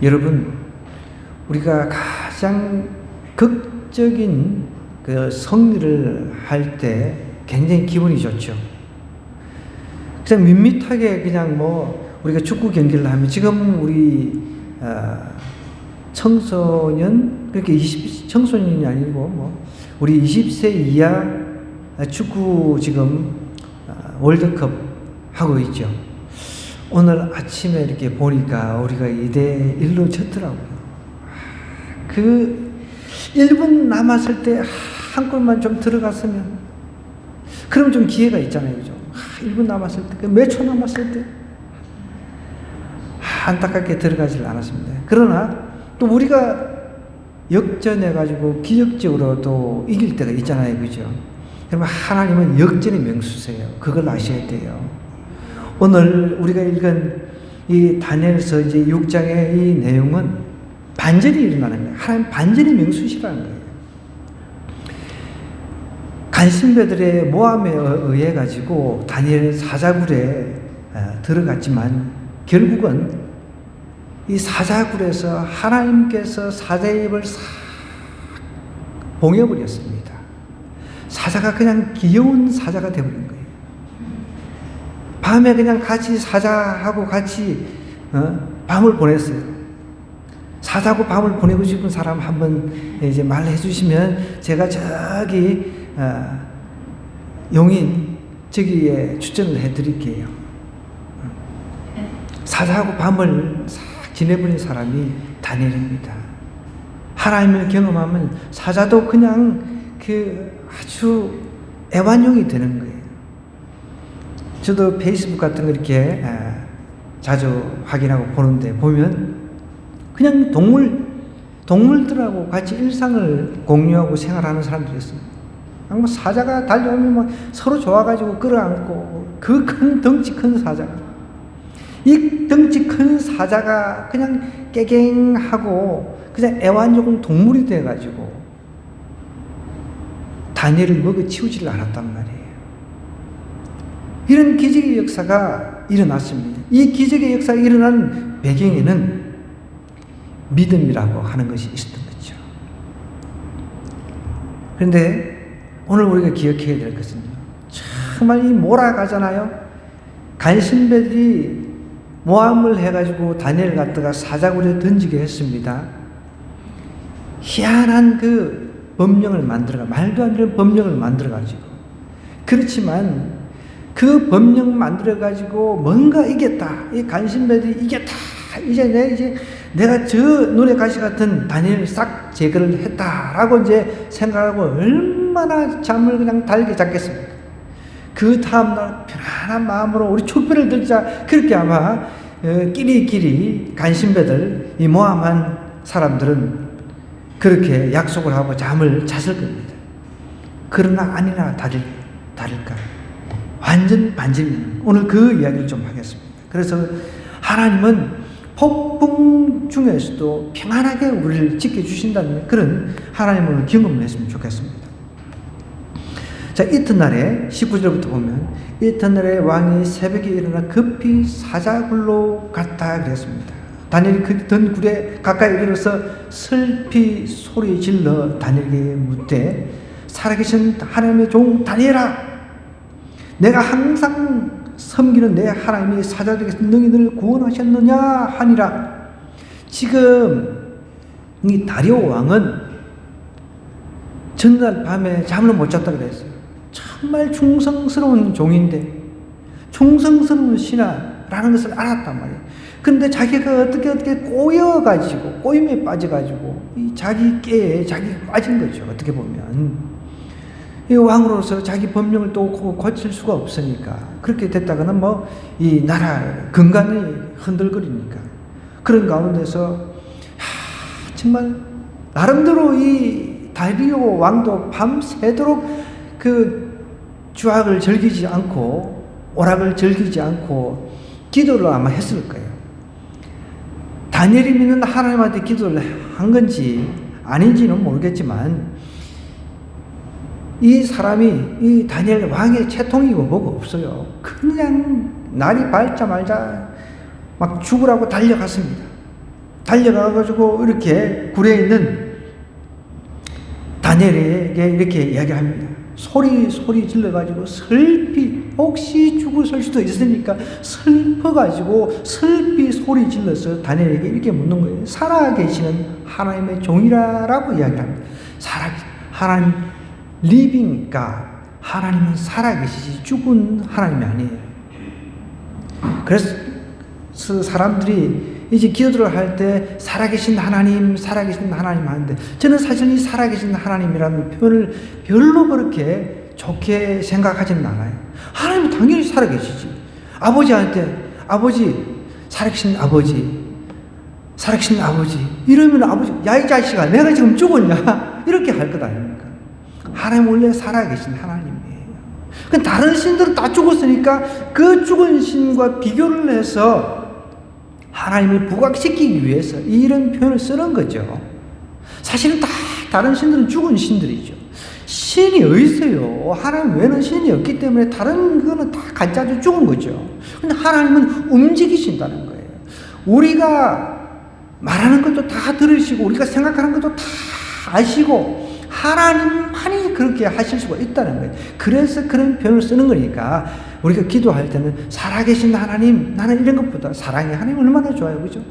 여러분, 우리가 가장 극적인 그 승리를 할 때 굉장히 기분이 좋죠. 그냥 밋밋하게 그냥 우리가 축구 경기를 하면 지금 우리 청소년, 그렇게 청소년이 아니고 우리 20세 이하 축구 지금 월드컵 하고 있죠. 오늘 아침에 이렇게 보니까 우리가 2대1로 졌더라고요. 그 1분 남았을 때 한 골만 좀 들어갔으면, 그럼 좀 기회가 있잖아요. 그죠? 1분 남았을 때, 몇 초 남았을 때, 안타깝게 들어가질 않았습니다. 그러나 또 우리가 역전해가지고 기적적으로 또 이길 때가 있잖아요. 그죠? 그러면 하나님은 역전의 명수세요. 그걸 아셔야 돼요. 오늘 우리가 읽은 이 다니엘서 이제 6장의 이 내용은 반전이 일어나는 거예요. 하나님 반전의 명수시라는 거예요. 간신배들의 모함에 의해 가지고 다니엘 사자굴에 들어갔지만 결국은 이 사자굴에서 하나님께서 사자의 입을 싹 봉해버렸습니다. 사자가 그냥 귀여운 사자가 되어버린 거예요. 밤에 그냥 같이 사자하고 같이 밤을 보냈어요. 사자하고 밤을 보내고 싶은 사람 한번 이제 말해 주시면 제가 저기 용인 저기에 추천을 해 드릴게요. 사자하고 밤을 싹 지내버린 사람이 다니엘입니다. 하나님을 경험하면 사자도 그냥 아주 애완용이 되는 거예요. 저도 페이스북 같은 거 이렇게 자주 확인하고 보는데 보면 그냥 동물들하고 같이 일상을 공유하고 생활하는 사람들이 있어요. 사자가 달려오면 서로 좋아가지고 끌어안고, 그 큰 덩치 큰 사자가, 이 덩치 큰 사자가 그냥 깨갱하고 그냥 애완용 동물이 돼가지고 다니엘을 먹어치우지를 않았단 말이에요. 이런 기적의 역사가 일어났습니다. 이 기적의 역사가 일어난 배경에는 믿음이라고 하는 것이 있었던 거죠. 그런데 오늘 우리가 기억해야 될 것은 정말 이 몰아가잖아요. 간신배들이 모함을 해가지고 다니엘 갖다가 사자굴에 던지게 했습니다. 희한한 그 법령을 말도 안 되는 법령을 만들어가지고, 그렇지만 그 법령 만들어가지고 뭔가 이겼다, 이 간신배들이 이겼다, 이제 내가 저 눈에 가시 같은 다니엘을 싹 제거를 했다라고 이제 생각하고 얼마나 잠을 그냥 달게 잤겠습니까? 그 다음날 편안한 마음으로 우리 촛불을 들자, 그렇게 아마 끼리끼리 간신배들, 이 모함한 사람들은 그렇게 약속을 하고 잠을 잤을 겁니다. 그러나 아니나 다를까, 완전 반전입니다. 오늘 그 이야기를 좀 하겠습니다. 그래서 하나님은 폭풍 중에서도 평안하게 우리를 지켜주신다는 그런 하나님을 경험을 했으면 좋겠습니다. 자, 이튿날에 19절부터 보면, 이튿날에 왕이 새벽에 일어나 급히 사자굴로 갔다 그랬습니다. 다니엘이 그 던 굴에 가까이 이르러서 슬피 소리 질러 다니엘에게 묻되, 살아계신 하나님의 종 다니엘아, 내가 항상 섬기는 내 하나님이 사자들에게서 너희를 구원하셨느냐 하니라. 지금 이 다리오 왕은 전날 밤에 잠을 못 잤다 그랬어요. 정말 충성스러운 종인데, 충성스러운 신하라는 것을 알았단 말이에요. 근데 자기가 어떻게 꼬여가지고, 꼬임에 빠져가지고 이 자기 깨에 자기가 빠진 거죠. 어떻게 보면 이 왕으로서 자기 법령을 또 고칠 수가 없으니까, 그렇게 됐다가는 이 나라 근간이 흔들거리니까, 그런 가운데서 정말 나름대로 이 다리오 왕도 밤새도록 그 주악을 즐기지 않고 오락을 즐기지 않고 기도를 아마 했을 거예요. 다니엘이 믿는 하나님한테 기도를 한 건지 아닌지는 모르겠지만, 이 사람이 이 다니엘 왕의 채통이고 뭐가 없어요. 그냥 날이 밝자마자 막 죽으라고 달려갔습니다. 달려가가지고 이렇게 굴에 있는 다니엘에게 이렇게 이야기합니다. 소리 질러가지고 슬피, 혹시 죽을 수도 있으니까 슬퍼가지고 슬피 소리 질러서 다니엘에게 이렇게 묻는 거예요. 살아계시는 하나님의 종이라고 이야기를 합니다. 하나님 living God, 하나님은 살아계시지 죽은 하나님이 아니에요. 그래서 사람들이 이제 기도를 할 때 살아계신 하나님 하는데, 저는 사실 이 살아계신 하나님이라는 표현을 별로 그렇게 좋게 생각하지는 않아요. 하나님은 당연히 살아계시지. 아버지한테 살아계신 아버지 이러면 아버지, 야 이 자식아 내가 지금 죽었냐 이렇게 할 것 아닙니까? 하나님 원래 살아계신 하나님이에요. 다른 신들은 다 죽었으니까 그 죽은 신과 비교를 해서 하나님을 부각시키기 위해서 이런 표현을 쓰는 거죠. 사실은 다 다른 신들은 죽은 신들이죠. 신이 어디 있어요? 하나님 외에는 신이 없기 때문에 다른 거는 다 가짜로 죽은 거죠. 근데 하나님은 움직이신다는 거예요. 우리가 말하는 것도 다 들으시고 우리가 생각하는 것도 다 아시고 하나님만이 그렇게 하실 수가 있다는 거예요. 그래서 그런 표현을 쓰는 거니까 우리가 기도할 때는 살아계신 하나님, 나는 이런 것보다 사랑의 하나님 얼마나 좋아요, 그죠?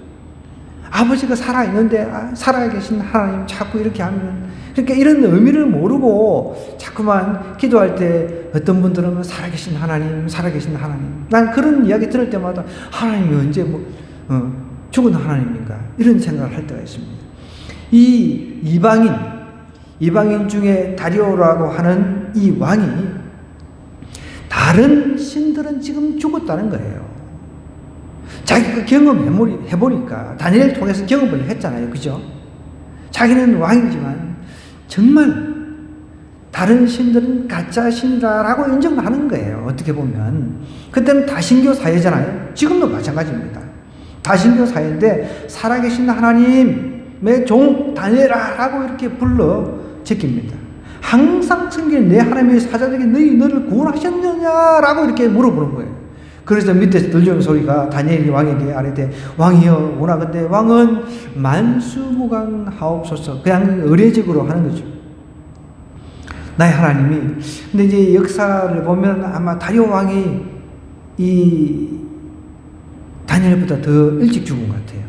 아버지가 살아있는데 살아계신 하나님 자꾸 이렇게 하면, 그러니까 이런 의미를 모르고 자꾸만 기도할 때 어떤 분들은 살아계신 하나님 난 그런 이야기 들을 때마다 하나님이 언제 죽은 하나님인가 이런 생각을 할 때가 있습니다. 이 이방인 중에 다리오라고 하는 이 왕이 다른 신들은 지금 죽었다는 거예요. 자기가 경험해보니까 다니엘 통해서 경험을 했잖아요. 그죠? 자기는 왕이지만 정말 다른 신들은 가짜 신이라고 인정하는 거예요. 어떻게 보면. 그때는 다신교 사회잖아요. 지금도 마찬가지입니다. 다신교 사회인데 살아계신 하나님의 종 다니엘아라고 이렇게 불러 제낍니다. 항상 성경에 내 하나님의 사자들에게 너를 구원하셨느냐라고 이렇게 물어보는 거예요. 그래서 밑에서 들려오는 소리가 다니엘이 왕에게 아뢰되 왕이여 원하건대 왕은 만수무강하옵소서. 그냥 의례적으로 하는 거죠. 나의 하나님이. 근데 이제 역사를 보면 아마 다리오 왕이 이 다니엘보다 더 일찍 죽은 것 같아요.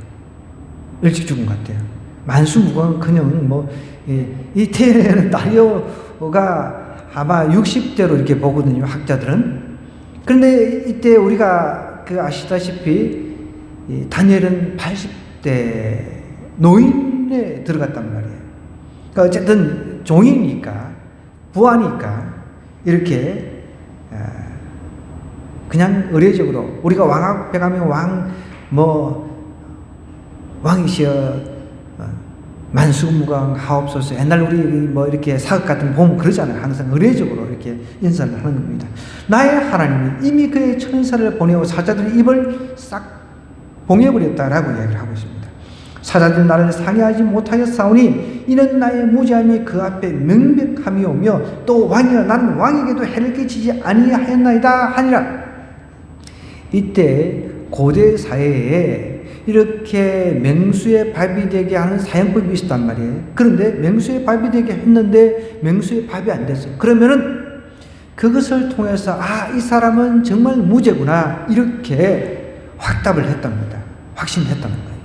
만수무강은커녕 이 때에는 다리오가 아마 60대로 이렇게 보거든요, 학자들은. 그런데 이때 우리가 아시다시피 다니엘은 80대 노인에 들어갔단 말이에요. 그러니까 어쨌든 종이니까, 부하니까 이렇게 그냥 의례적으로 우리가 왕 앞에 가면 왕이시여 만수무강하옵소서. 옛날 우리 이렇게 사극 같은 거 보면 그러잖아요. 항상 의례적으로 이렇게 인사를 하는 겁니다. 나의 하나님이 이미 그의 천사를 보내어 사자들의 입을 싹 봉해버렸다라고 이야기를 하고 있습니다. 사자들이 나를 상해하지 못하였사오니 이는 나의 무지함이 그 앞에 명백함이오며 또 왕이여 나는 왕에게도 해를 끼치지 아니하였나이다 하니라. 이때 고대 사회에 이렇게 맹수의 밥이 되게 하는 사형법이 있었단 말이에요. 그런데 맹수의 밥이 되게 했는데 맹수의 밥이 안 됐어요. 그러면은 그것을 통해서 이 사람은 정말 무죄구나 이렇게 확답을 했답니다. 확신했다는 거예요.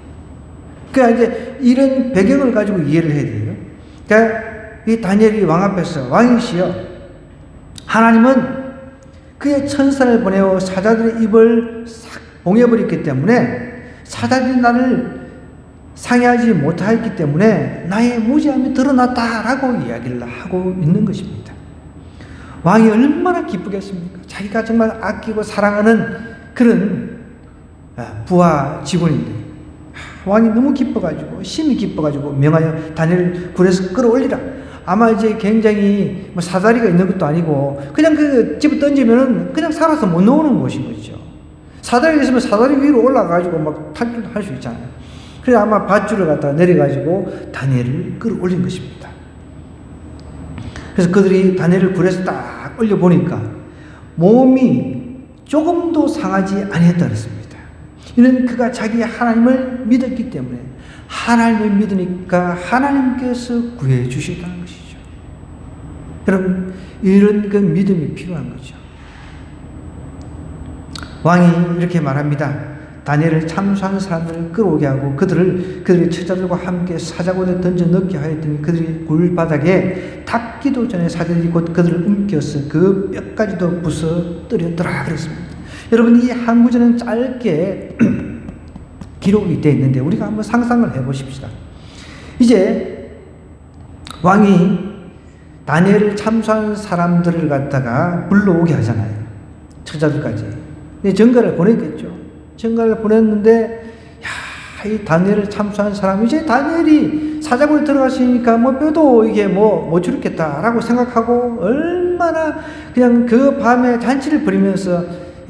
그러니까 이제 이런 배경을 가지고 이해를 해야 돼요. 그러니까 이 다니엘이 왕 앞에서 왕이시여 하나님은 그의 천사를 보내어 사자들의 입을 싹 봉해버렸기 때문에 사자들이 나를 상해하지 못하였기 때문에 나의 무지함이 드러났다라고 이야기를 하고 있는 것입니다. 왕이 얼마나 기쁘겠습니까? 자기가 정말 아끼고 사랑하는 그런 부하 직원인데 왕이 너무 기뻐가지고 심히 기뻐가지고 명하여 다니엘을 굴에서 끌어올리라. 아마 이제 굉장히 사다리가 있는 것도 아니고 그냥 그 집에 던지면은 그냥 살아서 못 나오는 곳인 거죠. 사다리 있으면 사다리 위로 올라가가지고 막 탈출할 수 있잖아요. 그래서 아마 밧줄을 갖다가 내려가지고 다니엘을 끌어올린 것입니다. 그래서 그들이 다니엘을 굴에서 딱 올려보니까 몸이 조금도 상하지 아니했다 그랬습니다. 이는 그가 자기 하나님을 믿었기 때문에 하나님을 믿으니까 하나님께서 구해 주시다는 것이죠. 여러분, 이런 그 믿음이 필요한 거죠. 왕이 이렇게 말합니다. 다니엘을 참수하는 사람들을 끌어오게 하고 그들의 처자들과 함께 사자굴에 던져 넣게 하였더니 그들이 굴바닥에 닿기도 전에 사자들이 곧 그들을 움켜서 그 뼈까지도 부서뜨렸더라 그랬습니다. 여러분, 이 한 구절은 짧게 기록이 되어 있는데 우리가 한번 상상을 해보십시다. 이제 왕이 다니엘을 참수하는 사람들을 갖다가 불러오게 하잖아요. 처자들까지. 전가를 보냈겠죠. 전가를 보냈는데, 이 다니엘을 참수하는 사람, 이제 다니엘이 사자굴에 들어갔으니까 뼈도 이게 못 추렸겠다라고 생각하고 얼마나 그냥 그 밤에 잔치를 벌이면서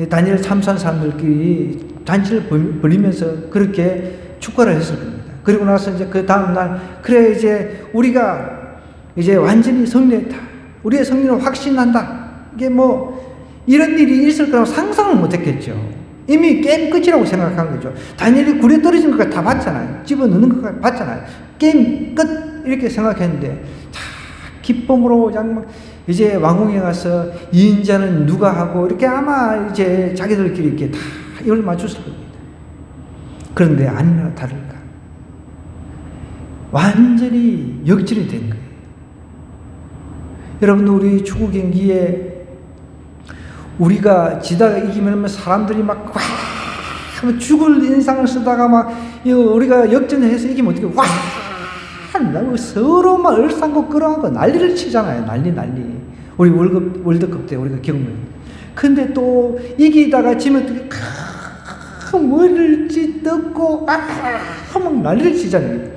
다니엘을 참수한 사람들끼리 잔치를 벌이면서 그렇게 축가를 했을 겁니다. 그리고 나서 이제 그 다음날, 그래, 이제 우리가 이제 완전히 승리했다. 우리의 승리는 확신한다. 이게 이런 일이 있을 거라고 상상을 못 했겠죠. 이미 게임 끝이라고 생각한 거죠. 다니엘이 굴에 떨어진 것까지 다 봤잖아요. 집어넣는 것까지 봤잖아요. 게임 끝! 이렇게 생각했는데, 기쁨으로 이제 왕궁에 가서 이 인자는 누가 하고, 이렇게 아마 이제 자기들끼리 이렇게 다 이걸 맞췄을 겁니다. 그런데 아니나 다를까. 완전히 역전이 된 거예요. 여러분, 우리 축구 경기에 우리가 지다가 이기면 사람들이 막 죽을 인상을 쓰다가 우리가 역전해서 이기면 어떻게 서로 막 얼싸고 끌어안고 난리를 치잖아요. 난리. 우리 월드컵 때 우리가 경험해요. 근데 또 이기다가 지면 어떻게 머리를 찢고 막 난리를 치잖아요.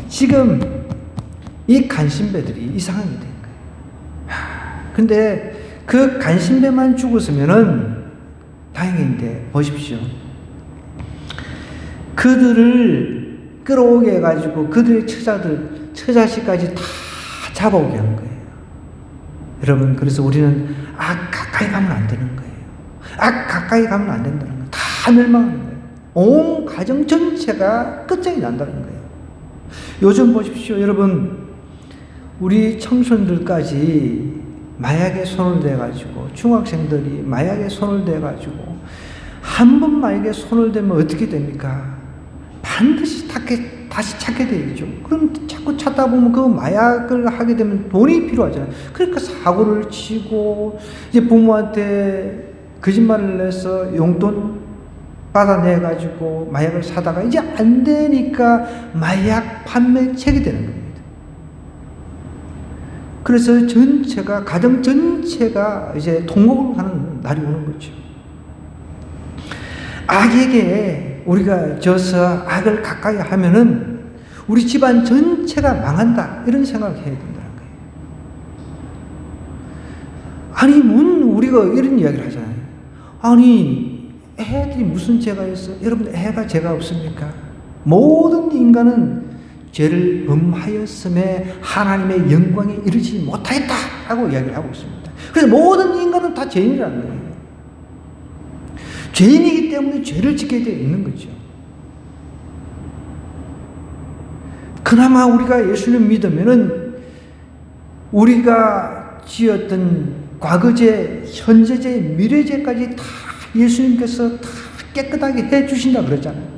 지금 이 간신배들이 이 상황이 된 거예요. 근데 그 간신배만 죽었으면은 다행인데, 보십시오. 그들을 끌어오게 해가지고 그들의 처자식까지 다 잡아오게 한 거예요. 여러분, 그래서 우리는 가까이 가면 안 되는 거예요. 가까이 가면 안 된다는 거예요. 다 멸망하는 거예요. 온 가정 전체가 끝장이 난다는 거예요. 요즘 보십시오. 여러분, 우리 청소년들까지 마약에 손을 대가지고, 중학생들이 마약에 손을 대가지고, 한 번 마약에 손을 대면 어떻게 됩니까? 반드시 다시 찾게 되죠. 그럼 자꾸 찾다 보면 그 마약을 하게 되면 돈이 필요하잖아요. 그러니까 사고를 치고, 이제 부모한테 거짓말을 해서 용돈 받아내가지고 마약을 사다가 이제 안 되니까 마약 판매책이 되는 겁니다. 그래서 가정 전체가 이제 통곡을 하는 날이 오는 거죠. 악에게 우리가 져서 악을 가까이 하면은 우리 집안 전체가 망한다. 이런 생각을 해야 된다는 거예요. 아니, 우리가 이런 이야기를 하잖아요. 아니, 애들이 무슨 죄가 있어? 여러분, 애가 죄가 없습니까? 모든 인간은 죄를 범하였음에 하나님의 영광에 이르지 못하였다라고 이야기를 하고 있습니다. 그래서 모든 인간은 다 죄인이라는 거예요. 죄인이기 때문에 죄를 짓게 되어 있는 거죠. 그나마 우리가 예수님 믿으면은 우리가 지었던 과거죄, 현재죄, 미래죄까지 다 예수님께서 다 깨끗하게 해 주신다 그러잖아요.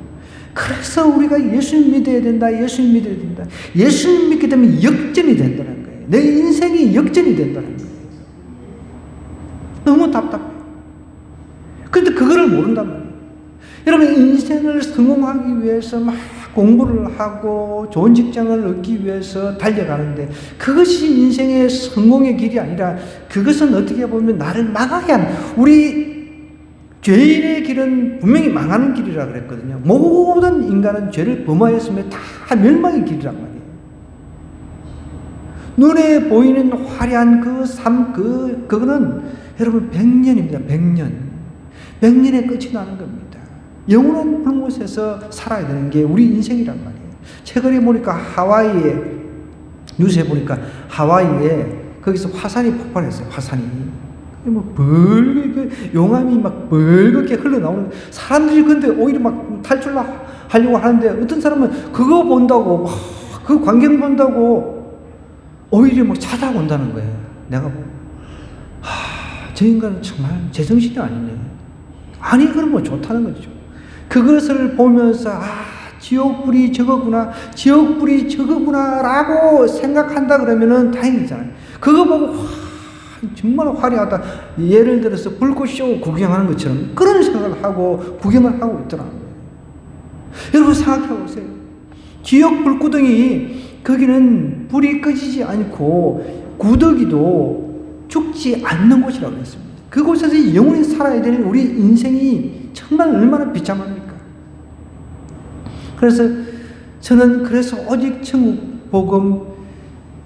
그래서 우리가 예수님 믿어야 된다. 예수님 믿어야 된다. 예수님 믿게 되면 역전이 된다는 거예요. 내 인생이 역전이 된다는 거예요. 너무 답답해요. 그런데 그거를 모른단 말이에요. 여러분, 인생을 성공하기 위해서 막 공부를 하고 좋은 직장을 얻기 위해서 달려가는데 그것이 인생의 성공의 길이 아니라 그것은 어떻게 보면 나를 망하게 하는, 우리 죄인의 길은 분명히 망하는 길이라 그랬거든요. 모든 인간은 죄를 범하였으면 다 멸망의 길이란 말이에요. 눈에 보이는 화려한 그 삶, 그거는 여러분 100년입니다. 100년의 끝이 나는 겁니다. 영원한 불못에서 살아야 되는 게 우리 인생이란 말이에요. 최근에 보니까 뉴스에 보니까 하와이에 거기서 화산이 폭발했어요. 화산이. 뭐 벌겋게 용암이 막 벌겋게 흘러나오는 사람들이 근데 오히려 막 탈출하려고 하는데 어떤 사람은 그거 본다고 막 그 광경 본다고 오히려 막 찾아온다는 거예요. 내가 보고 저 인간은 정말 제정신이 아니네. 아니 그러면 좋다는 거죠. 그것을 보면서 지옥불이 저거구나, 지옥불이 저거구나 라고 생각한다 그러면은 다행이잖아요. 그거 보고 정말 화려하다. 예를 들어서 불꽃쇼 구경하는 것처럼 그런 생각을 하고 구경을 하고 있더라고요. 여러분 생각해 보세요. 지옥 불구덩이 거기는 불이 꺼지지 않고 구더기도 죽지 않는 곳이라고 했습니다. 그곳에서 영원히 살아야 될 우리 인생이 정말 얼마나 비참합니까? 그래서 저는 오직 천국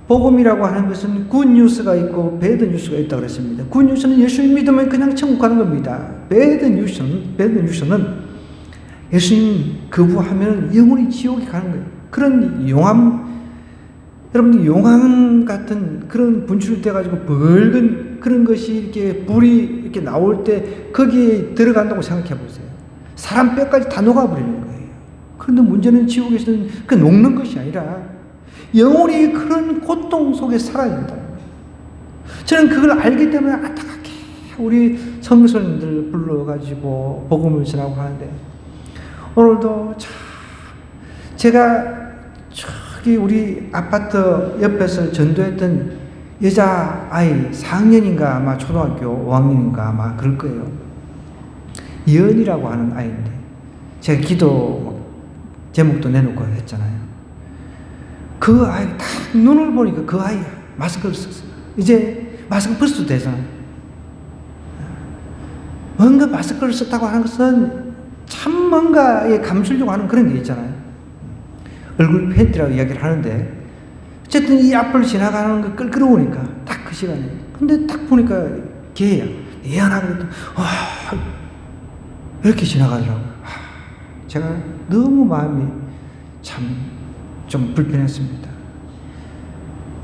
복음이라고 하는 것은 굿뉴스가 있고 배드 뉴스가 있다고 그랬습니다. 굿뉴스는 예수님 믿으면 그냥 천국 가는 겁니다. 배드 뉴스는 예수님 거부하면 영원히 지옥에 가는 거예요. 그런 여러분들 용암 같은 그런 분출돼가지고 벌건 그런 것이 이렇게 불이 이렇게 나올 때 거기에 들어간다고 생각해 보세요. 사람 뼈까지 다 녹아버리는 거예요. 그런데 문제는 지옥에서는 그 녹는 것이 아니라 영원히 그런 고통 속에 살아야 된다는 거예요. 저는 그걸 알기 때문에 안타깝게 우리 성도님들 불러가지고 복음을 전하고 하는데 오늘도 참 제가 저기 우리 아파트 옆에서 전도했던 여자아이 4학년인가 아마 초등학교 5학년인가 아마 그럴 거예요. 예언이라고 하는 아이인데 제가 기도 제목도 내놓고 했잖아요. 그 아이 딱 눈을 보니까 그 아이 마스크를 썼어요. 이제 마스크 벌써 되잖아요. 뭔가 마스크를 썼다고 하는 것은 참 뭔가에 감추려고 하는 그런 게 있잖아요. 얼굴 팬티라고 이야기를 하는데 어쨌든 이 앞을 지나가는 거 끌끌어오니까 딱 그 시간에 근데 딱 보니까 걔야 예언하거든. 이렇게 지나가더라고요. 제가 너무 마음이 참 좀 불편했습니다.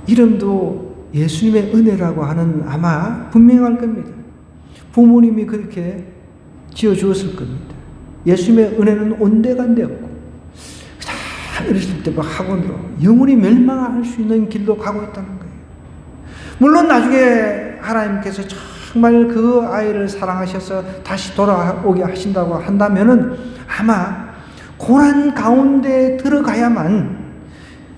이름도 예수님의 은혜라고 하는 아마 분명할 겁니다. 부모님이 그렇게 지어주었을 겁니다. 예수님의 은혜는 온데간데 없고 어렸을 때 학원으로 영원히 멸망할 수 있는 길로 가고 있다는 거예요. 물론 나중에 하나님께서 정말 그 아이를 사랑하셔서 다시 돌아오게 하신다고 한다면은 아마 고난 가운데 들어가야만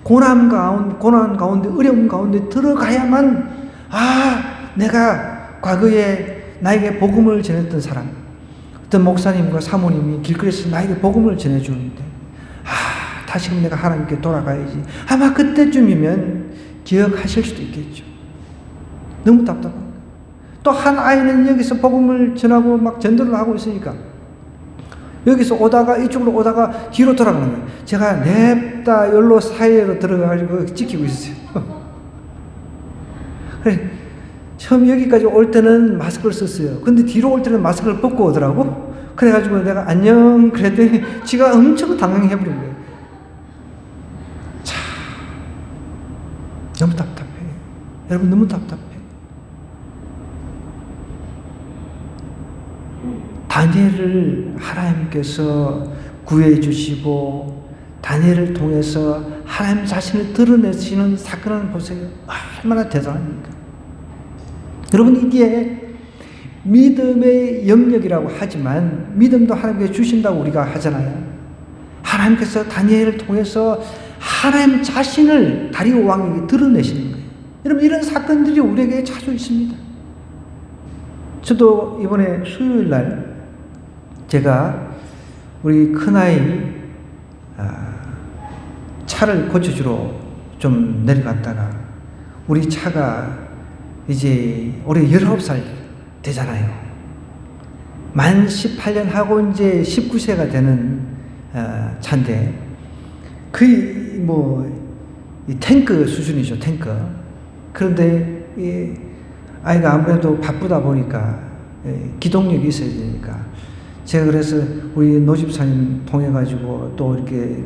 고난 가운데 어려움 가운데 들어가야만 내가 과거에 나에게 복음을 전했던 사람 어떤 목사님과 사모님이 길거리에서 나에게 복음을 전해주는데 다시금 내가 하나님께 돌아가야지. 아마 그때쯤이면 기억하실 수도 있겠죠. 너무 답답합니다. 또 한 아이는 여기서 복음을 전하고 막 전도를 하고 있으니까 여기서 오다가 이쪽으로 오다가 뒤로 돌아가는 거예요. 제가 냅다 열로 사이로 들어가가지고 지키고 있어요. 그래, 처음 여기까지 올 때는 마스크를 썼어요. 근데 뒤로 올 때는 마스크를 벗고 오더라고. 그래가지고 내가 안녕 그랬더니 지가 엄청 당황해버린 거예요. 너무 답답해. 여러분 너무 답답해. 다니엘을 하나님께서 구해주시고 다니엘을 통해서 하나님 자신을 드러내시는 사건을 보세요. 얼마나 대단합니까? 여러분 이게 믿음의 영역이라고 하지만 믿음도 하나님께 주신다고 우리가 하잖아요. 하나님께서 다니엘을 통해서 하나님 자신을 다리오 왕에게 드러내시는 거예요. 여러분 이런 사건들이 우리에게 자주 있습니다. 저도 이번에 수요일 날 제가 우리 큰아이 차를 고쳐주러 좀 내려갔다가 우리 차가 이제 올해 19살 되잖아요. 만 18년 하고 이제 19세가 되는 차인데 거의 이 탱크 수준이죠, 탱크. 그런데 이 아이가 아무래도 바쁘다 보니까 기동력이 있어야 되니까 제가 그래서 우리 노집사님 통해가지고 또 이렇게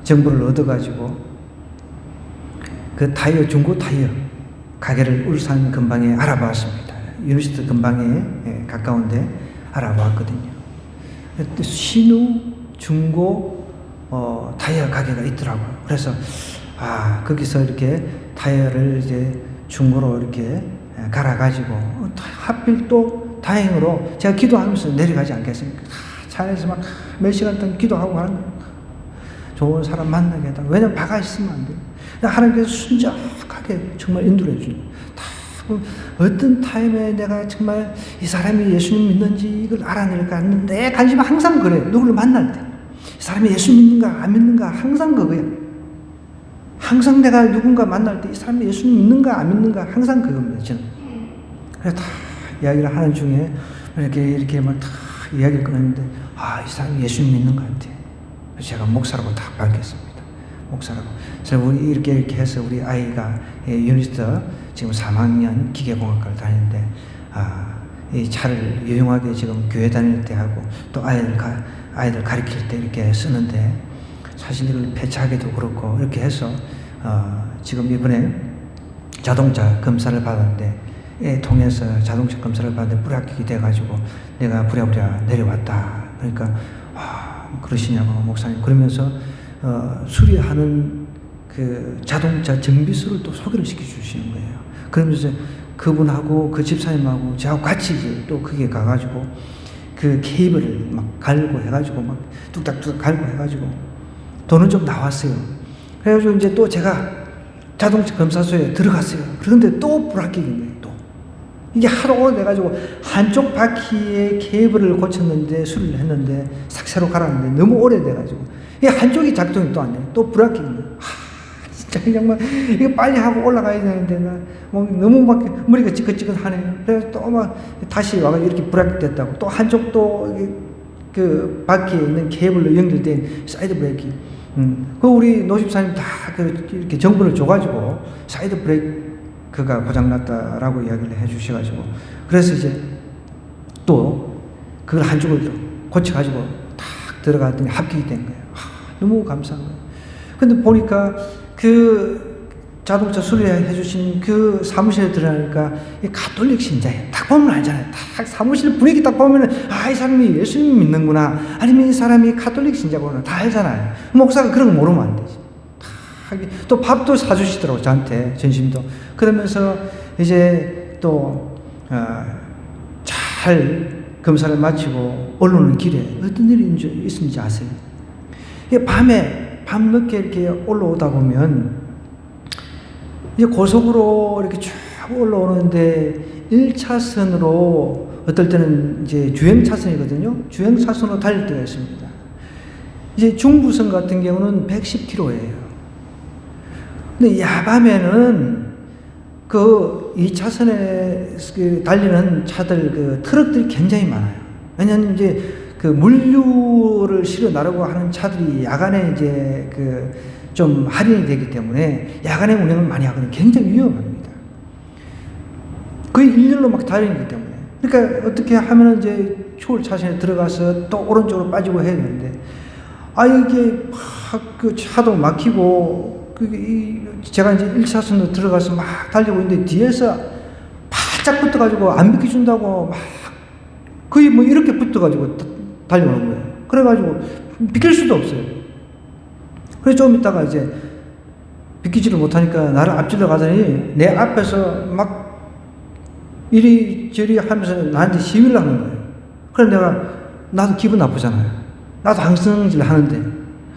정보를 얻어가지고 그 타이어, 중고 타이어 가게를 울산 근방에 알아봤습니다. 유니버시티 근방에 가까운데 알아보았거든요. 신우, 중고, 타이어 가게가 있더라고요. 그래서, 거기서 이렇게 타이어를 이제 중고로 이렇게 갈아가지고, 하필 또 다행으로 제가 기도하면서 내려가지 않겠습니까? 차 안에서 막 몇 시간 동안 기도하고 하는 거예요. 좋은 사람 만나게 해달라고. 왜냐면 바가 있으면 안 돼요. 하나님께서 순적하게 정말 인도해 주는 어떤 타임에 내가 정말 이 사람이 예수님 믿는지 이걸 알아낼까 하는데 내 관심은 항상 그래. 누구를 만날 때 이 사람이 예수 믿는가 안 믿는가 항상 그거야. 항상 내가 누군가 만날 때 이 사람이 예수님 믿는가 안 믿는가 항상 그겁니다. 저는. 그래서 다 이야기를 하는 중에 이렇게 막 다 이야기를 끊었는데 이 사람이 예수님 믿는 것 같아. 그래서 제가 목사라고 다 밝혔습니다. 목사라고. 그래서 우리 이렇게 해서 우리 아이가 유니스트 지금 3학년 기계공학과를 다니는데 이 차를 유용하게 지금 교회 다닐 때 하고 또 아이들 가르칠 때 이렇게 쓰는데 사실 이걸 폐차하기도 그렇고 이렇게 해서 지금 이번에 자동차 검사를 받았는데 통해서 자동차 검사를 받는데 불합격이 돼가지고 내가 부랴부랴 내려왔다. 그러니까 그러시냐고 목사님. 그러면서 수리하는 그 자동차 정비소를 또 소개를 시켜주시는 거예요. 그러면서 그분하고 그 집사님하고 저하고 같이 이제 또 그게 가가지고 그 케이블을 막 갈고 해가지고 막 뚝딱뚝딱 갈고 해가지고 돈은 좀 나왔어요. 그래가지고 이제 또 제가 자동차 검사소에 들어갔어요. 그런데 또 불합격인 거예요. 또 이게 하루 돼가지고 한쪽 바퀴에 케이블을 고쳤는데 수리를 했는데 새로 갈았는데 너무 오래돼가지고 이게 한쪽이 작동이 또 안 돼요. 또 불합격인 거예요. 진짜 정말 이거 빨리 하고 올라가야 되는데 나 너무 막 머리가 찌긋찌긋하네요. 그래서 또 막 다시 와가지고 이렇게 불합격됐다고 또 한쪽 또 그 바퀴에 있는 케이블로 연결된 사이드 브레이크. 그 우리 노집사님 다 이렇게 정보를 줘가지고 사이드 브레이크가 고장났다라고 이야기를 해주셔가지고 그래서 이제 또 그걸 한쪽을 고쳐가지고 탁 들어갔더니 합격이 된 거예요. 너무 감사한 거예요. 근데 보니까 그 자동차 수리해 주신 그 사무실에 들어가니까 이 가톨릭 신자예요. 딱 보면 알잖아요. 딱 사무실 분위기 딱 보면은 이 사람이 예수님 믿는구나. 아니면 이 사람이 가톨릭 신자구나. 다 알잖아요. 목사가 그런 거 모르면 안 되지. 또 밥도 사주시더라고 저한테 전심도. 그러면서 이제 또 잘 검사를 마치고 올라오는 길에 어떤 일이 있는지 아세요? 이게 밤늦게 이렇게 올라오다 보면 이제 고속으로 이렇게 쭉 올라오는데 1차선으로 어떨 때는 이제 주행차선이거든요. 주행차선으로 달릴 때가 있습니다. 이제 중부선 같은 경우는 110km예요. 근데 야밤에는 그 2차선에 달리는 차들, 그 트럭들이 굉장히 많아요. 왜냐하면 이제 그 물류를 실어 나르고 하는 차들이 야간에 이제 좀 할인이 되기 때문에 야간에 운행을 많이 하거든요. 굉장히 위험합니다. 거의 일렬로 막 달리기 때문에. 그러니까 어떻게 하면 이제 추월 차선에 들어가서 또 오른쪽으로 빠지고 해야 되는데, 이게 그 차도 막히고, 제가 이제 1차선으로 들어가서 막 달리고 있는데 뒤에서 바짝 붙어가지고 안 비켜준다고 막 거의 뭐 이렇게 붙어가지고 달려오는 거예요. 그래가지고 비킬 수도 없어요. 그래서 좀 있다가 이제 비키지를 못하니까 나를 앞질러 가더니 내 앞에서 막 이리저리 하면서 나한테 시위를 하는 거예요. 그래서 나도 기분 나쁘잖아요. 나도 항승질 하는데.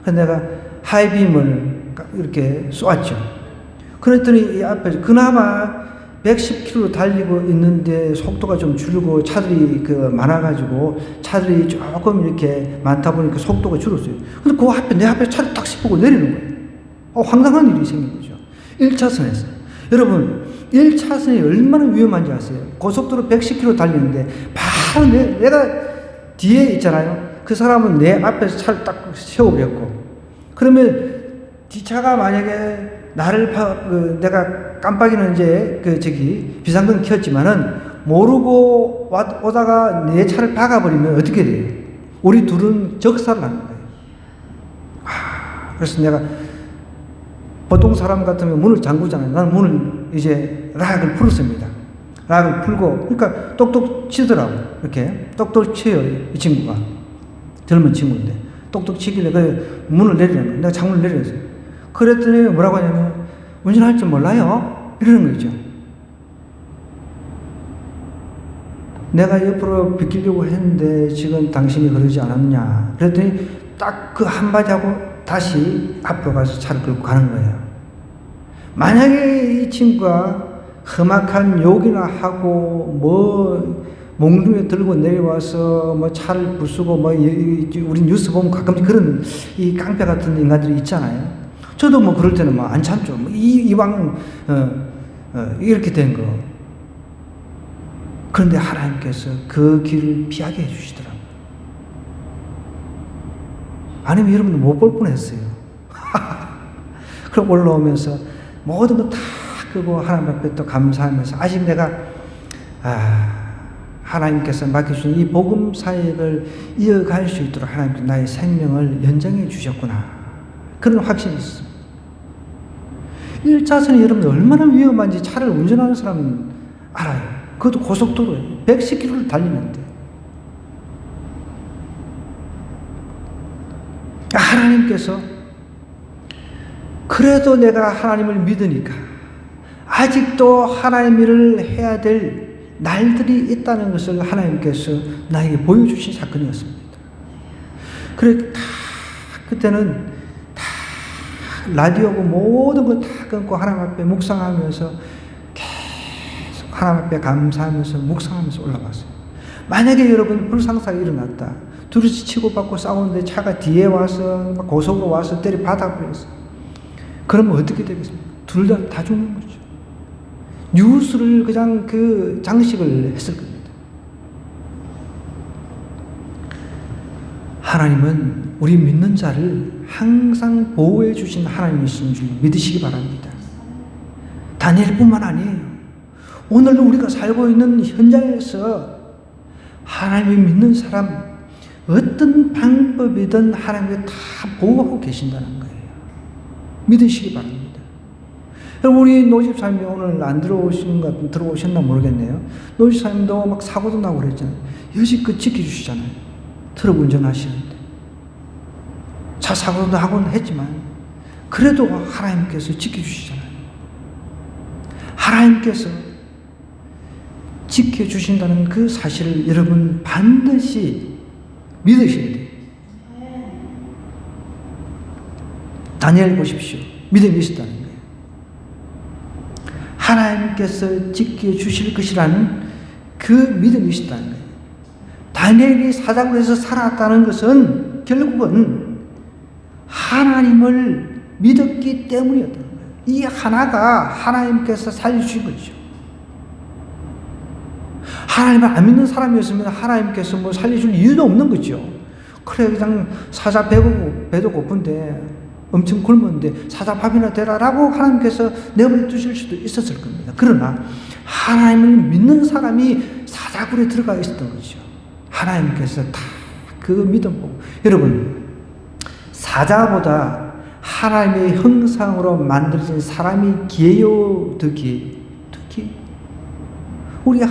그래서 내가 하이빔을 이렇게 쏘았죠. 그랬더니 이 앞에서 그나마 110km 달리고 있는데 속도가 좀 줄고 차들이 많아가지고 차들이 조금 이렇게 많다 보니까 속도가 줄었어요. 근데 그 앞에 내 앞에 차를 딱 씹고 내리는 거예요. 황당한 일이 생긴 거죠. 1차선에서. 여러분 1차선이 얼마나 위험한지 아세요? 고속도로 110km 달리는데 바로 내가 뒤에 있잖아요. 그 사람은 내 앞에서 차를 딱 세워버렸고 그러면 뒷차가 만약에 나를 내가 깜빡이는 이제 비상등 켰지만은 모르고 오다가 내 차를 박아버리면 어떻게 돼요? 우리 둘은 적살을 하는 거예요. 그래서 내가 보통 사람 같으면 문을 잠그잖아요. 나는 문을 이제 락을 풀었습니다. 락을 풀고, 그러니까 똑똑 치더라고. 이렇게 똑똑 쳐요, 이 친구가. 젊은 친구인데. 똑똑 치길래 그 문을 내리는 거예요. 내가 창문을 내렸어요. 그랬더니 뭐라고 하냐면, 운전할 줄 몰라요? 이러는 거죠. 내가 옆으로 비키려고 했는데 지금 당신이 그러지 않았냐. 그랬더니 딱 그 한마디 하고 다시 앞으로 가서 차를 끌고 가는 거예요. 만약에 이 친구가 험악한 욕이나 하고 뭐 몽둥이 들고 내려와서 뭐 차를 부수고 뭐 우리 뉴스 보면 가끔 그런 이 깡패 같은 인간들이 있잖아요. 저도 뭐 그럴 때는 뭐 안 참죠. 뭐 이왕 이렇게 된 거. 그런데 하나님께서 그 길을 피하게 해주시더라고요. 아니면 여러분들 못 볼 뻔했어요. 그럼 올라오면서 모든 거 다 끄고 하나님 앞에 또 감사하면서 아직 내가 하나님께서 맡겨주신 이 복음 사역을 이어갈 수 있도록 하나님께서 나의 생명을 연장해 주셨구나. 그런 확신이 있습니다. 1차선이 여러분 얼마나 위험한지 차를 운전하는 사람은 알아요. 그것도 고속도로에 110km를 달리면 돼. 하나님께서 그래도 내가 하나님을 믿으니까 아직도 하나님 일을 해야 될 날들이 있다는 것을 하나님께서 나에게 보여주신 사건이었습니다. 그래 그때는 다 라디오고 모든 거 다 끊고 하나님 앞에 묵상하면서 계속 하나님 앞에 감사하면서 묵상하면서 올라갔어요. 만약에 여러분 불상사가 일어났다. 둘이 치고받고 싸우는데 차가 뒤에 와서 고속으로 와서 때려 박아버렸어. 그러면 어떻게 되겠습니까? 둘 다 죽는 거죠. 뉴스를 그냥 그 장식을 했을 겁니다. 하나님은 우리 믿는 자를 항상 보호해 주신 하나님이신 줄 믿으시기 바랍니다. 다니엘뿐만 아니에요. 오늘도 우리가 살고 있는 현장에서 하나님을 믿는 사람 어떤 방법이든 하나님이 다 보호하고 계신다는 거예요. 믿으시기 바랍니다. 우리 노집사님이 오늘 안 들어오신가, 들어오셨나 모르겠네요. 노집사님도 막 사고도 나고 그랬잖아요. 여지껏 지켜주시잖아요. 트럭 운전하시는데. 차 사고도 나고는 했지만, 그래도 하나님께서 지켜주시잖아요. 하나님께서 지켜주신다는 그 사실을 여러분 반드시 믿으셔야 돼요. 다니엘 보십시오. 믿음이 있었다는 거예요. 하나님께서 지켜주실 것이라는 그 믿음이 있었다는 거예요. 다니엘이 사자굴에서 살았다는 것은 결국은 하나님을 믿었기 때문이었다는 거예요. 이 하나가 하나님께서 살려주신 거죠. 하나님을 안 믿는 사람이었으면 하나님께서 뭐 살려줄 이유도 없는 거죠. 그래, 그냥 사자 배도 고픈데 엄청 굶었는데 사자 밥이나 대라라고 하나님께서 내버려 두실 수도 있었을 겁니다. 그러나 하나님을 믿는 사람이 사자굴에 들어가 있었던 거죠. 하나님께서 다 그 믿음 보고. 여러분, 사자보다 하나님의 형상으로 만들어진 사람이 기해요? 더 기해요? 더 기해요. 우리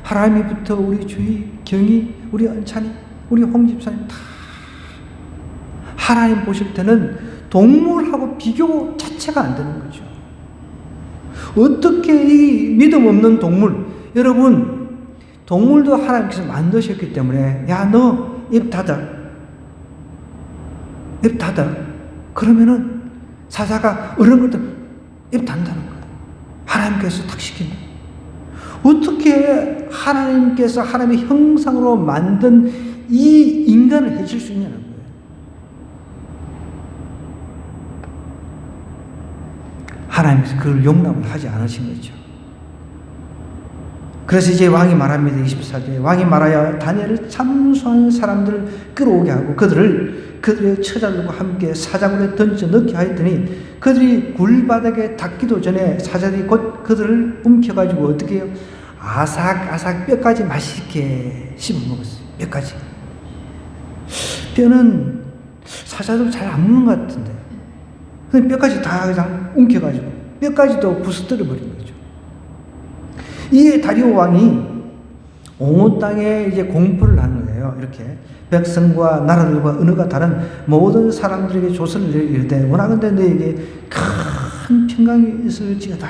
하나님부터 우리 주희, 경희, 우리 은찬이, 우리 홍집사님 다 하나님 보실 때는 동물하고 비교 자체가 안 되는 거죠. 어떻게 이 믿음 없는 동물, 여러분, 동물도 하나님께서 만드셨기 때문에, 야, 너 입 닫아. 입 닫아. 그러면은 사자가 어른것도 입 닫는다는 거예요. 하나님께서 탁 시킨다. 어떻게 하나님께서 하나님의 형상으로 만든 이 인간을 해줄 수 있냐는 거예요. 하나님께서 그걸 용납을 하지 않으신 거죠. 그래서 이제 왕이 말합니다. 24절에 왕이 말하여 다니엘을 참소한 사람들을 끌어오게 하고 그들의 처자들과 함께 사자굴에 던져 넣게 하였더니 그들이 굴바닥에 닿기도 전에 사자들이 곧 그들을 움켜가지고 어떻게 해요? 아삭아삭 뼈까지 맛있게 씹어먹었어요. 뼈까지. 뼈는 사자도 잘 안 먹는 것 같은데 뼈까지 다 그냥 움켜가지고 뼈까지도 부서뜨려 버린 거죠. 이 다리오 왕이 온 땅에 이제 공포를 하는 거예요. 이렇게 백성과 나라들과 언어가 다른 모든 사람들에게 조서를 이르되 원하건대 너에게 큰 평강이 있을지어다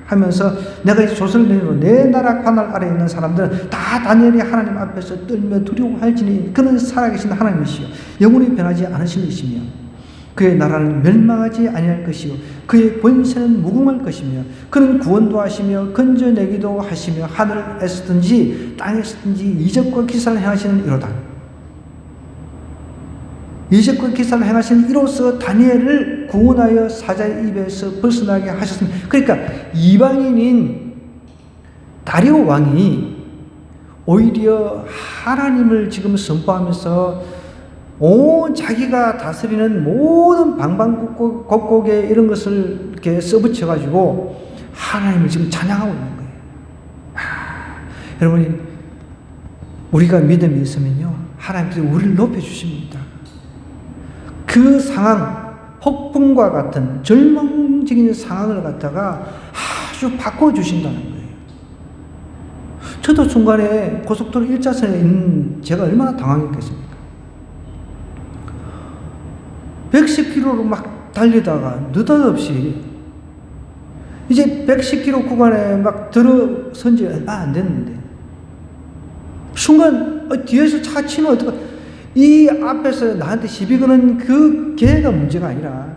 하면서 내가 이 조서를 내리고 내 나라 관할 아래에 있는 사람들은 다 다니엘이 하나님 앞에서 떨며 두려워할지니 그는 살아계신 하나님이시요 영원히 변하지 않으신 이시며 그의 나라는 멸망하지 아니할 것이요 그의 권세는 무궁할 것이며 그는 구원도 하시며 건져내기도 하시며 하늘에서든지 땅에서든지 이적과 기사를 행하시는 이로다. 이적과 기사를 행하시는 이로써 다니엘을 구원하여 사자의 입에서 벗어나게 하셨습니다. 그러니까 이방인인 다리오 왕이 오히려 하나님을 지금 선포하면서 온 자기가 다스리는 모든 방방곡곡에 이런 것을 이렇게 써붙여가지고 하나님을 지금 찬양하고 있는 거예요. 여러분, 우리가 믿음이 있으면요, 하나님께서 우리를 높여주십니다. 그 상황, 폭풍과 같은 절망적인 상황을 갖다가 아주 바꿔주신다는 거예요. 저도 중간에 고속도로 1차선에 있는 제가 얼마나 당황했겠습니까? 110km로 막 달리다가 느닷없이 이제 110km 구간에 막 들어선 지 얼마 안 됐는데 순간 뒤에서 차 치면 어떡하, 이 앞에서 나한테 시비 거는 그 걔가 문제가 아니라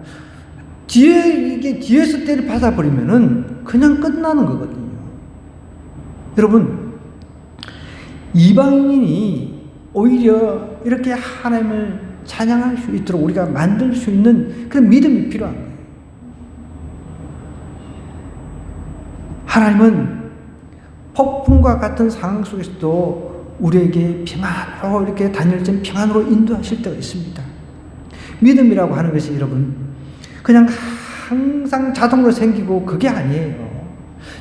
이게 뒤에서 때려 받아버리면은 그냥 끝나는 거거든요. 여러분, 이방인이 오히려 이렇게 하나님을 찬양할 수 있도록 우리가 만들 수 있는 그런 믿음이 필요한 거예요. 하나님은 폭풍과 같은 상황 속에서도 우리에게 평안으로 이렇게 다니엘처럼 평안으로 인도하실 때가 있습니다. 믿음이라고 하는 것이 여러분 그냥 항상 자동으로 생기고 그게 아니에요.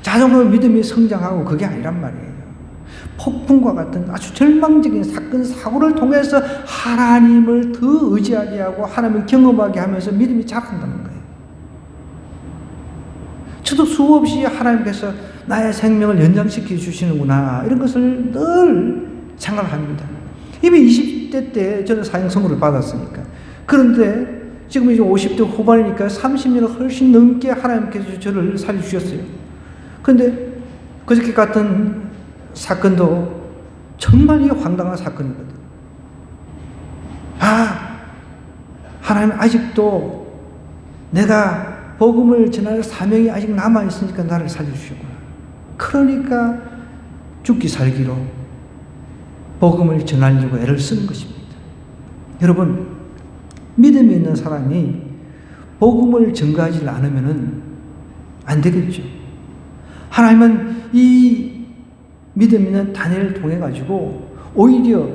자동으로 믿음이 성장하고 그게 아니란 말이에요. 폭풍과 같은 아주 절망적인 사건 사고를 통해서 하나님을 더 의지하게 하고 하나님을 경험하게 하면서 믿음이 자란다는 거예요. 저도 수없이 하나님께서 나의 생명을 연장시켜 주시는구나 이런 것을 늘 생각합니다. 이미 20대 때 저는 사형 선고를 받았으니까. 그런데 지금 이제 50대 후반이니까 30년을 훨씬 넘게 하나님께서 저를 살려주셨어요. 그런데 그저께 같은 사건도 정말 이 황당한 사건이거든. 하나님 아직도 내가 복음을 전할 사명이 아직 남아있으니까 나를 살려주셨구나. 그러니까 죽기 살기로 복음을 전하려고 애를 쓰는 것입니다. 여러분, 믿음이 있는 사람이 복음을 전가하지 않으면 안 되겠죠. 하나님은 이 믿음 있는 다니엘을 통해 가지고 오히려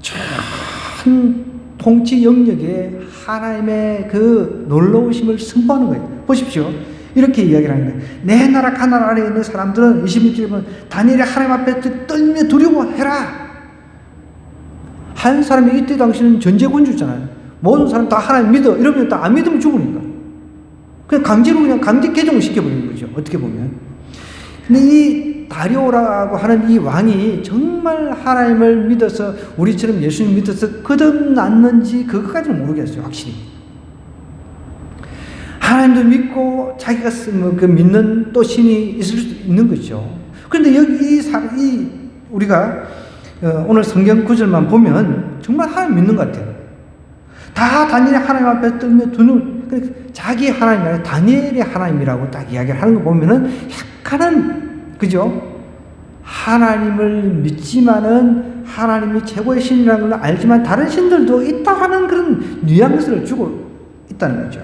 전 통치 영역에 하나님의 그 놀라우심을 선포하는 거예요. 보십시오. 이렇게 이야기를 하는 거예요. 내 나라 가나안 아래에 있는 사람들은 21절에 보면 다니엘이 하나님 앞에 떨며 두려워해라. 한 사람이 이때 당시는 전제군주잖아요. 모든 사람 다 하나님 믿어. 이러면 다 안 믿으면 죽으니까. 그냥 강제로 그냥 강제 개종을 시켜버리는 거죠. 어떻게 보면. 근데 이 다리오라고 하는 이 왕이 정말 하나님을 믿어서 우리처럼 예수님 믿어서 거듭났는지 그것까지는 모르겠어요. 확실히. 하나님도 믿고 자기가 그 믿는 또 신이 있을 수도 있는 거죠. 그런데 여기 우리가 오늘 성경 구절만 보면 정말 하나님 믿는 것 같아요. 다 다니엘이 하나님 앞에 떨며 두는 자기 하나님 아니라 다니엘이 하나님이라고 딱 이야기를 하는 거 보면은 약간은 그죠? 하나님을 믿지만은 하나님이 최고의 신이라는 걸 알지만 다른 신들도 있다 하는 그런 뉘앙스를 주고 있다는 거죠.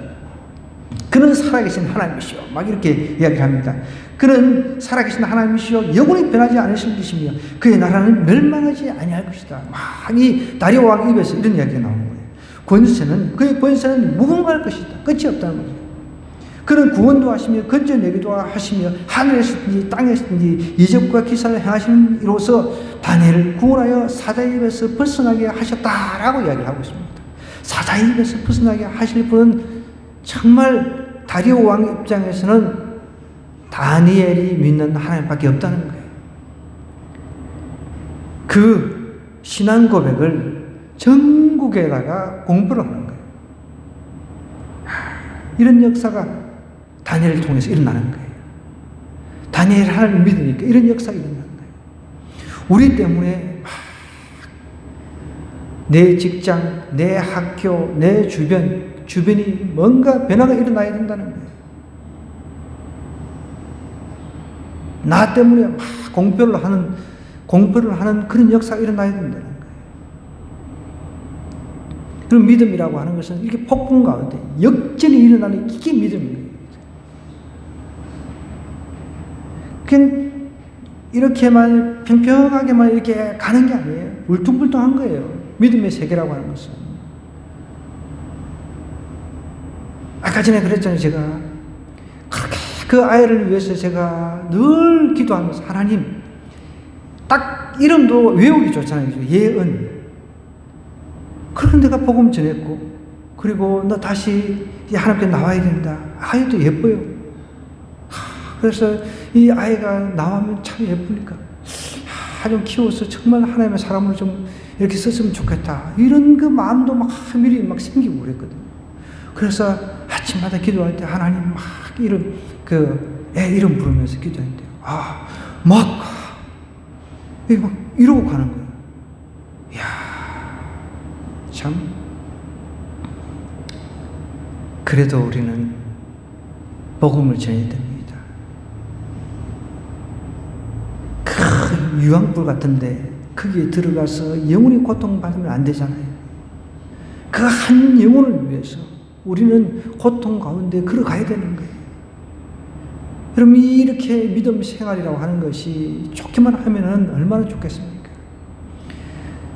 그는 살아계신 하나님이시오. 막 이렇게 이야기를 합니다. 그는 살아계신 하나님이시오. 영원히 변하지 않으실 것이며 그의 나라는 멸망하지 아니할 것이다. 막 이 다리오 왕 입에서 이런 이야기가 나오는 거예요. 그의 권세는 무궁할 것이다. 끝이 없다는 거죠. 그는 구원도 하시며 건져내기도 하시며 하늘에서든지 땅에서든지 이적과 기사를 행하시는 이로써 다니엘을 구원하여 사자의 입에서 벗어나게 하셨다라고 이야기를 하고 있습니다. 사자의 입에서 벗어나게 하실 분은 정말 다리오 왕 입장에서는 다니엘이 믿는 하나님밖에 없다는 거예요. 그 신앙 고백을 전국에다가 공부를 하는 거예요. 이런 역사가 다니엘을 통해서 일어나는 거예요. 다니엘 하나님을 믿으니까 이런 역사가 일어나는 거예요. 우리 때문에 내 직장, 내 학교, 내 주변이 뭔가 변화가 일어나야 된다는 거예요. 나 때문에 막 공표를 하는 그런 역사가 일어나야 된다는 거예요. 그런 믿음이라고 하는 것은 이렇게 폭풍 가운데 역전이 일어나는 이게 믿음이에요. 그냥 이렇게만 평평하게만 이렇게 가는 게 아니에요. 울퉁불퉁한 거예요. 믿음의 세계라고 하는 것은. 아까 전에 그랬잖아요. 제가 그렇게 그 아이를 위해서 제가 늘 기도하면서 하나님, 딱 이름도 외우기 좋잖아요. 예은. 그런 내가 복음 전했고, 그리고 너 다시 하나님께 나와야 된다. 아이도 예뻐요. 그래서 이 아이가 나오면 참 예쁘니까 좀 키워서 정말 하나님의 사람을 좀 이렇게 썼으면 좋겠다. 이런 그 마음도 막 미리 막 생기고 그랬거든요. 그래서 아침마다 기도할 때 하나님 막 애 이름 부르면서 기도했는데, 막 이러고 가는 거예요. 이야, 참. 그래도 우리는 복음을 전해야 됩니다. 그 유황불 같은데 거기에 들어가서 영혼이 고통받으면 안 되잖아요. 그 한 영혼을 위해서 우리는 고통 가운데 걸어가야 되는 거예요. 그럼 이렇게 믿음 생활이라고 하는 것이 좋기만 하면은 얼마나 좋겠습니까?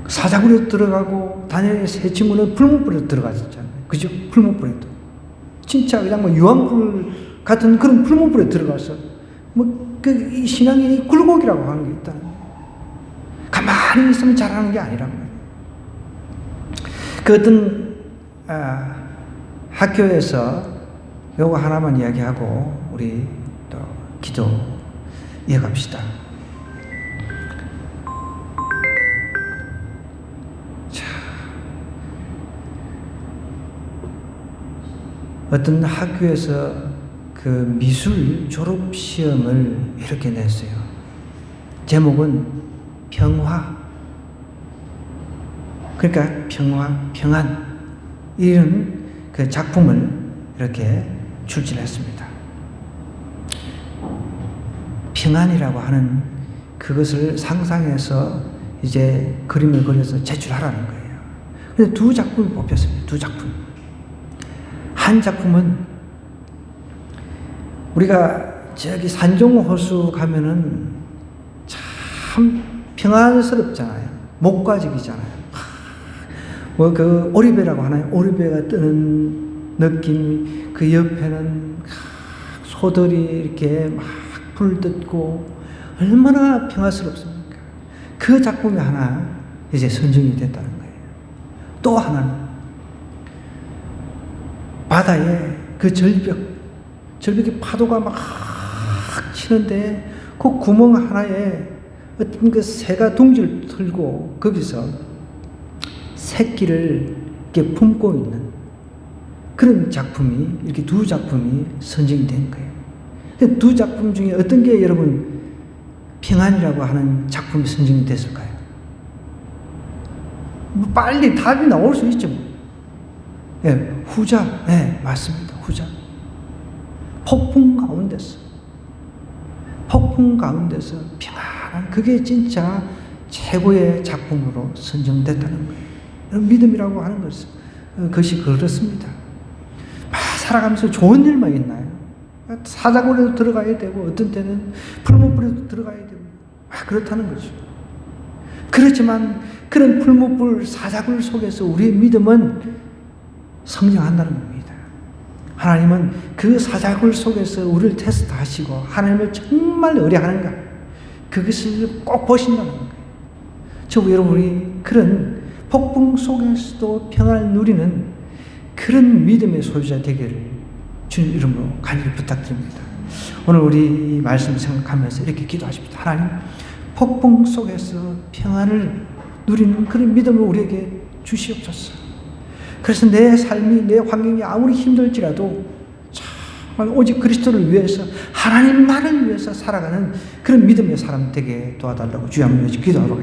사자굴에 들어가고 다니엘의 세 친구는 풀무불에 들어갔었잖아요. 그죠? 풀무불에도. 진짜 그냥 유황불 같은 그런 풀무불에 들어가서 이 신앙이 굴곡이라고 하는 게 있다는 거예요. 가만히 있으면 잘하는 게 아니란 말이에요. 그 어떤 학교에서 요거 하나만 이야기하고 우리 또 기도 이어갑시다. 자, 어떤 학교에서 그 미술 졸업 시험을 이렇게 냈어요. 제목은 평화. 그러니까 평안 이런 그 작품을 이렇게 출제했습니다. 평안이라고 하는 그것을 상상해서 이제 그림을 그려서 제출하라는 거예요. 그래서 두 작품을 뽑혔습니다. 두 작품. 한 작품은 우리가 저기 산종호수 가면은 참 평안스럽잖아요. 목가직이잖아요. 그 오리배라고 하나요? 오리배가 뜨는 느낌, 그 옆에는 소들이 이렇게 막 불 뜯고 얼마나 평화스럽습니까? 그 작품이 하나 이제 선정이 됐다는 거예요. 또 하나는 바다에 그 절벽에 파도가 막 치는데 그 구멍 하나에 어떤 그 새가 둥지를 틀고 거기서 새끼를 이렇게 품고 있는 그런 작품이 이렇게 두 작품이 선정이 된 거예요. 두 작품 중에 어떤 게 여러분 평안이라고 하는 작품이 선정이 됐을까요? 빨리 답이 나올 수 있죠. 네, 후자. 네, 맞습니다. 후자. 폭풍 가운데서 평안한 그게 진짜 최고의 작품으로 선정됐다는 거예요. 믿음이라고 하는 것이 그렇습니다. 살아가면서 좋은 일만 있나요? 사자굴에도 들어가야 되고 어떤 때는 풀무불에도 들어가야 되고 그렇다는 거죠. 그렇지만 그런 풀무불 사자굴 속에서 우리의 믿음은 성장한다는 겁니다. 하나님은 그 사자굴 속에서 우리를 테스트하시고 하나님을 정말 의뢰하는가 그것을 꼭 보신다는 거예요. 저 여러분이 그런 폭풍 속에서도 평안을 누리는 그런 믿음의 소유자 되기를 주님 이름으로 간절히 부탁드립니다. 오늘 우리 이 말씀 생각하면서 이렇게 기도하십시다. 하나님, 폭풍 속에서 평안을 누리는 그런 믿음을 우리에게 주시옵소서. 그래서 내 삶이, 내 환경이 아무리 힘들지라도 정말 오직 그리스도를 위해서, 하나님만을 위해서 살아가는 그런 믿음의 사람 되게 도와달라고 주여 한번 기도하도록 하겠습니다.